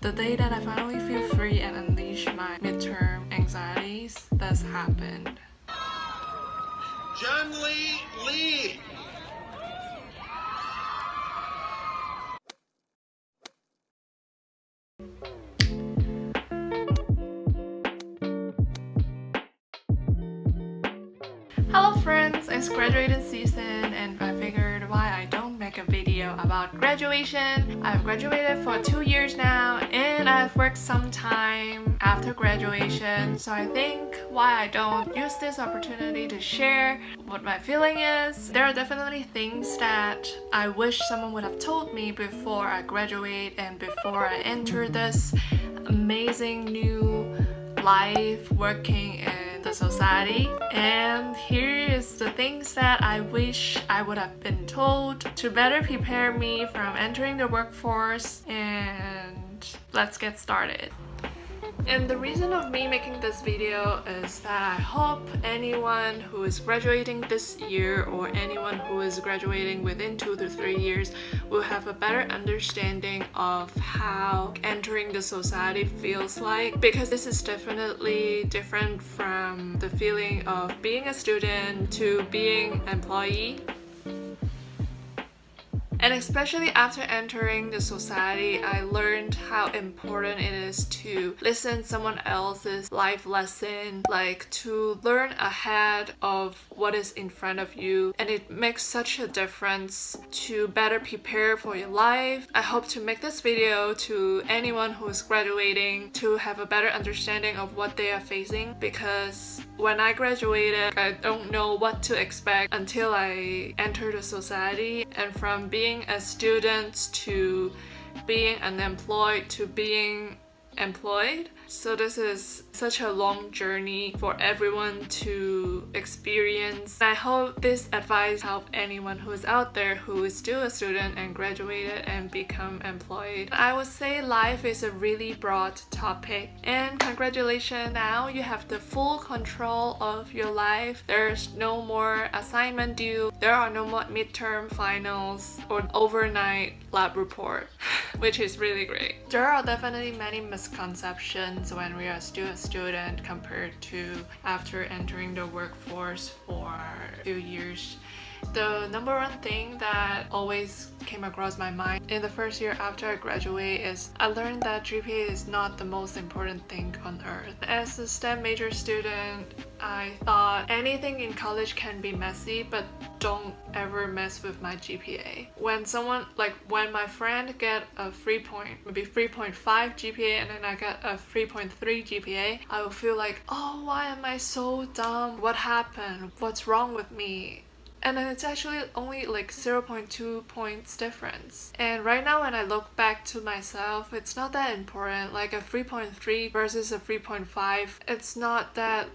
The day that I finally feel free and unleash my midterm anxieties, this happened. Lee! Hello friends, it's graduating season and I figured why I don't make a video about graduation. I've graduated for 2 years now and I've worked some time after graduation, so I think why I don't use this opportunity to share what my feeling is. There are definitely things that I wish someone would have told me before I graduate and before I enter this amazing new life working in the society, and here is the things that I wish I would have been told to better prepare me from entering the workforce. And let's get started. And the reason of me making this video is that I hope anyone who is graduating this year or anyone who is graduating within 2 to 3 years will have a better understanding of how entering the society feels like, because this is definitely different from the feeling of being a student to being an employee. And especially after entering the society, I learned how important it is to listen to someone else's life lesson, like to learn ahead of what is in front of you. And it makes such a difference to better prepare for your life. I hope to make this video to anyone who is graduating to have a better understanding of what they are facing, because when I graduated, I don't know what to expect until I entered the society. And from being a student to being unemployed to being employed, so this is such a long journey for everyone to experience. I hope this advice help anyone who is out there who is still a student and graduated and become employed. I would say life is a really broad topic, and congratulations, now you have the full control of your life. There's no more assignment due, there are no more midterm finals or overnight lab report, which is really great. There are definitely many misconceptions when we are still a student compared to after entering the workforce for a few years. The number one thing that always came across my mind in the first year after I graduate is I learned that GPA is not the most important thing on earth. As a STEM major student, I thought anything in college can be messy, but don't ever mess with my GPA. When my friend get a 3.5 GPA and then I got a 3.3 GPA, I will feel like, oh, why am I so dumb? What happened? What's wrong with me? And then it's actually only like 0.2 points difference. And right now when I look back to myself, it's not that important. Like a 3.3 versus a 3.5, it's not that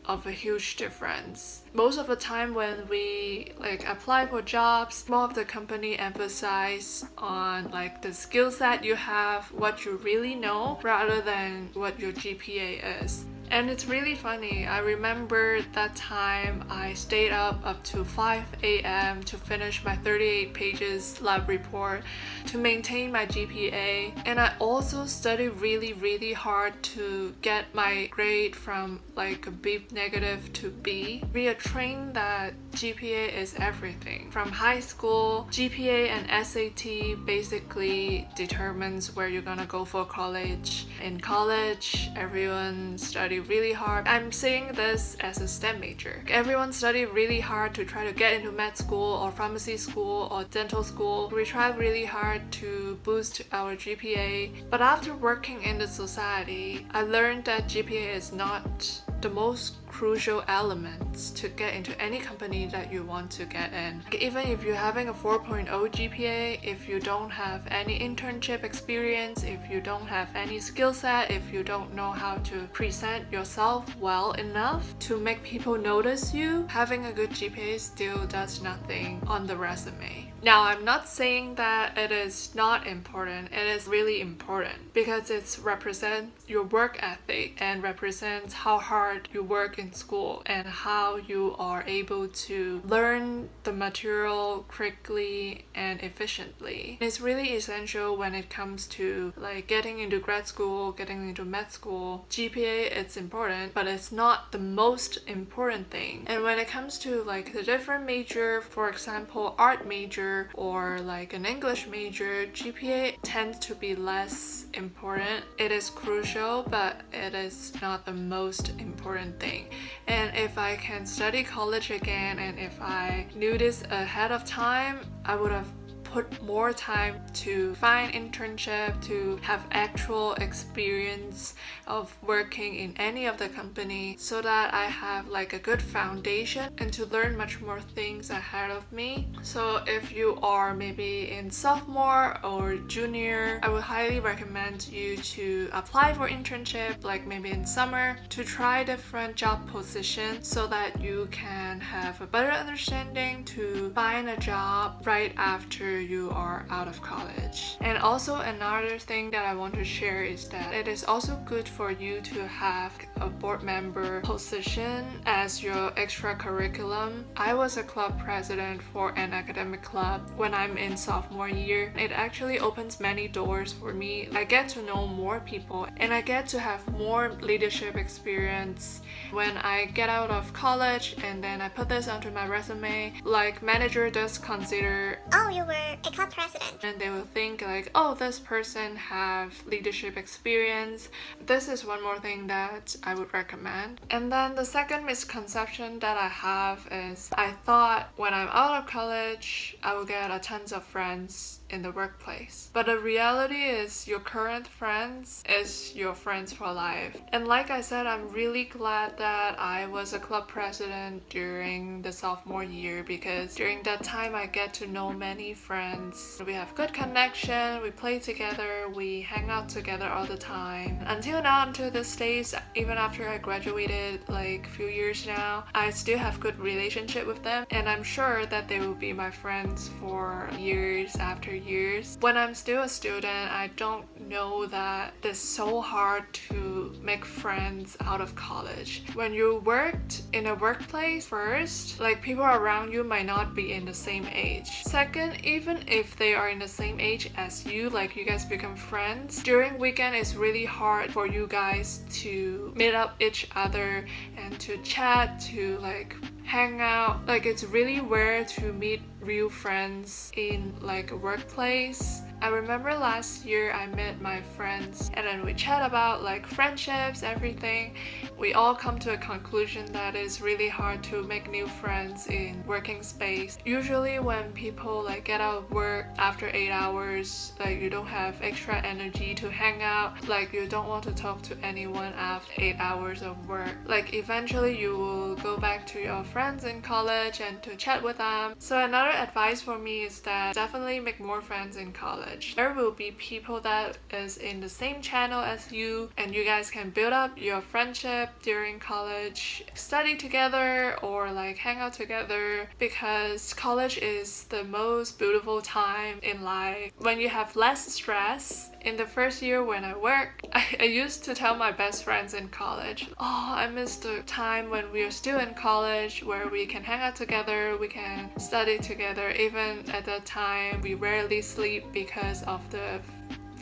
of a huge difference. Most of the time when we apply for jobs, more of the company emphasize on the skill set you have, what you really know, rather than what your GPA is. And it's really funny. I remember that time I stayed up to 5 a.m. to finish my 38 pages lab report to maintain my GPA. And I also studied really hard to get my grade from a B negative to B. We are trained that GPA is everything. From high school, GPA and SAT basically determines where you're gonna go for college. In college, everyone studied really hard. I'm saying this as a STEM major. Everyone studied really hard to try to get into med school or pharmacy school or dental school. We tried really hard to boost our GPA. But after working in the society, I learned that GPA is not the most crucial elements to get into any company that you want to get in. Even if you're having a 4.0 GPA, if you don't have any internship experience, if you don't have any skill set, if you don't know how to present yourself well enough to make people notice you, having a good GPA still does nothing on the resume. Now, I'm not saying that it is not important. It is really important because it represents your work ethic and represents how hard you work in school and how you are able to learn the material quickly and efficiently. It's really essential when it comes to like getting into grad school, getting into med school. GPA, it's important, but it's not the most important thing. And when it comes to like the different major, for example, art major or like an English major, GPA tends to be less important. It is crucial, but it is not the most important thing. And if I can study college again and if I knew this ahead of time, I would have put more time to find internship, to have actual experience of working in any of the company so that I have like a good foundation and to learn much more things ahead of me. So if you are maybe in sophomore or junior, I would highly recommend you to apply for internship like maybe in summer to try different job positions so that you can have a better understanding to find a job right after you are out of college. And also another thing that I want to share is that it is also good for you to have a board member position as your extra curriculum. I was a club president for an academic club when I'm in sophomore year. It actually opens many doors for me. I get to know more people and I get to have more leadership experience when I get out of college, and then I put this onto my resume. Like manager does consider, oh, you were a club president, and they will think like, oh, this person have leadership experience. This is one more thing that I would recommend. And then the second misconception that I have is I thought when I'm out of college I will get a tons of friends in the workplace. But the reality is your current friends is your friends for life. And like I said, I'm really glad that I was a club president during the sophomore year because during that time I get to know many friends. We have good connection, we play together, we hang out together all the time. Until now, until this days, even after I graduated like a few years now, I still have good relationship with them and I'm sure that they will be my friends for years after years. When I'm still a student, I don't know that it's so hard to make friends out of college. When you worked in a workplace first, like people around you might not be in the same age. Second, even if they are in the same age as you, like you guys become friends, during weekend it's really hard for you guys to meet up each other and to chat, to like hang out. Like it's really rare to meet real friends in like a workplace. I remember last year I met my friends and then we chat about like friendships, everything. We all come to a conclusion that it's really hard to make new friends in working space. Usually when people like get out of work after 8 hours, like you don't have extra energy to hang out, like you don't want to talk to anyone after 8 hours of work. Like eventually you will go back to your friends in college and to chat with them. So another advice for me is that definitely make more friends in college. There will be people that is in the same channel as you and you guys can build up your friendship during college, study together or like hang out together, because college is the most beautiful time in life when you have less stress. In the first year when I worked, I used to tell my best friends in college, oh, I miss the time when we are still in college where we can hang out together, we can study together. Even at that time, we rarely sleep because of the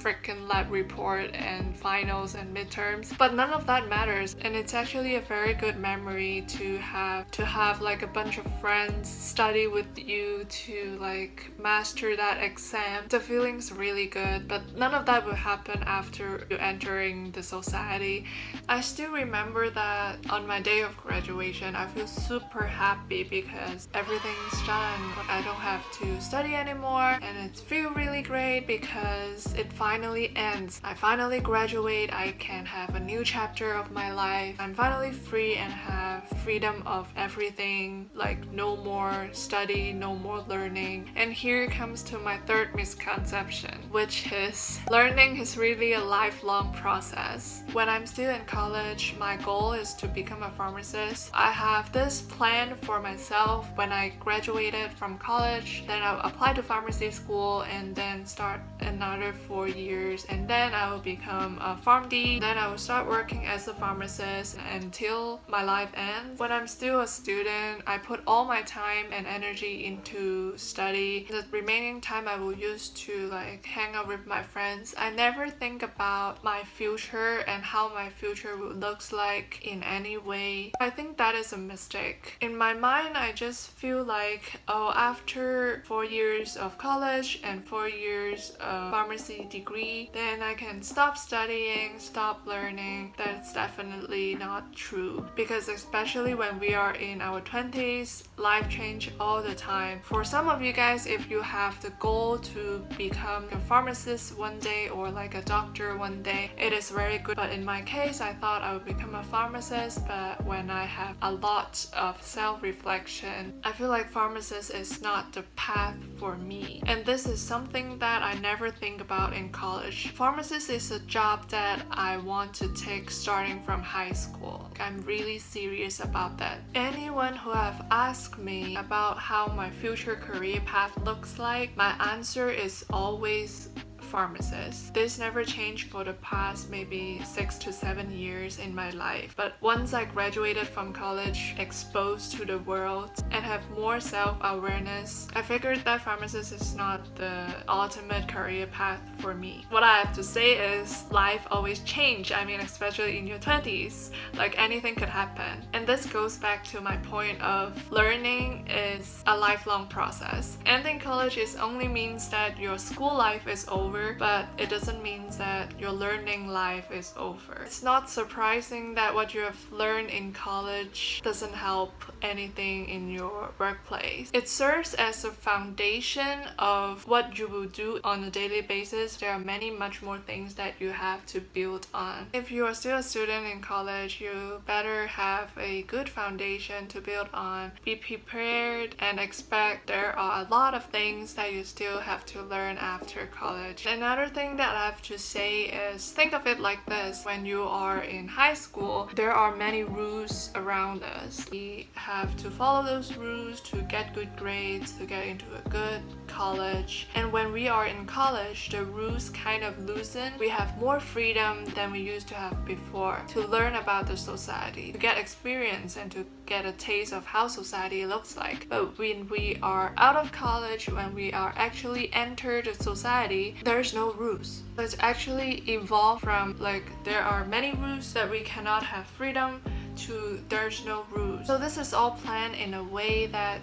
freaking lab report and finals and midterms, but none of that matters, and it's actually a very good memory to have like a bunch of friends study with you to like master that exam. The feeling's really good, but none of that will happen after you entering the society. I still remember that on my day of graduation I feel super happy because everything's done. I don't have to study anymore and it feels really great because it finally finally ends. I finally graduate, I can have a new chapter of my life. I'm finally free and have freedom of everything, like no more study, no more learning. And here comes to my third misconception, which is learning is really a lifelong process. When I'm still in college, my goal is to become a pharmacist. I have this plan for myself. When I graduated from college, then I'll apply to pharmacy school and then start another 4 years, and then I will become a PharmD. Then I will start working as a pharmacist until my life ends. When I'm still a student, I put all my time and energy into study. The remaining time I will use to like hang out with my friends. I never think about my future and how my future looks like in any way. I think that is a mistake. In my mind, I just feel like, oh, after 4 years of college and 4 years of pharmacy degree, then I can stop studying, stop learning. That's definitely not true, because especially when we are in our 20s, life change all the time. For some of you guys, if you have the goal to become a pharmacist one day or like a doctor one day, it is very good. But in my case, I thought I would become a pharmacist, but when I have a lot of self-reflection, I feel like pharmacist is not the path for me. And this is something that I never think about in college. Pharmacist is a job that I want to take starting from high school. I'm really serious about that. Anyone who have asked me about how my future career path looks like, my answer is always pharmacist. This never changed for the past maybe 6 to 7 years in my life. But once I graduated from college, exposed to the world, and have more self-awareness, I figured that pharmacist is not the ultimate career path for me. What I have to say is life always change. I mean, especially in your 20s, like anything could happen. And this goes back to my point of learning is a lifelong process. Ending college is only means that your school life is over, but it doesn't mean that your learning life is over. It's not surprising that what you have learned in college doesn't help anything in your workplace. It serves as a foundation of what you will do on a daily basis. There are many much more things that you have to build on. If you are still a student in college, you better have a good foundation to build on. Be prepared and expect there are a lot of things that you still have to learn after college. Another thing that I have to say is think of it like this. When you are in high school, there are many rules around us. We have to follow those rules to get good grades, to get into a good college. And when we are in college, the rules kind of loosen. We have more freedom than we used to have before to learn about the society, to get experience and to get a taste of how society looks like. But when we are out of college, when we are actually enter the society, there's no rules. It's actually evolved from like there are many rules that we cannot have freedom to there's no rules. So this is all planned in a way that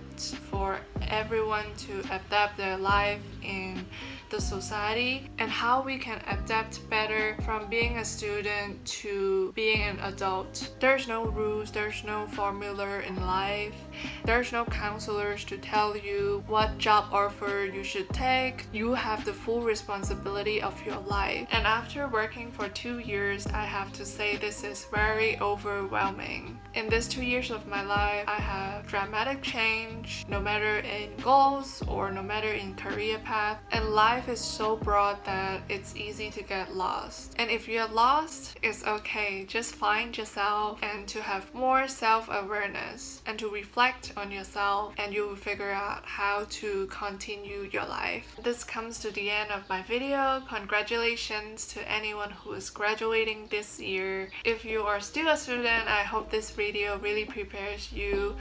for everyone to adapt their life in the society and how we can adapt better from being a student to being an adult. There's no rules, there's no formula in life. There's no counselors to tell you what job offer you should take. You have the full responsibility of your life. And after working for 2 years, I have to say this is very overwhelming. In these 2 years of my life, I have dramatic change, no matter in goals or no matter in career path. And life is so broad that it's easy to get lost. And if you're lost, it's okay. Just find yourself and to have more self-awareness and to reflect on yourself, and you will figure out how to continue your life. This comes to the end of my video. Congratulations to anyone who is graduating this year. If you are still a student, I hope this video really prepares you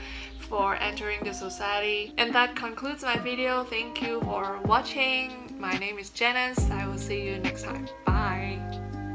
for entering the society. And that concludes my video. Thank you for watching. My name is Janice. I will see you next time. Bye.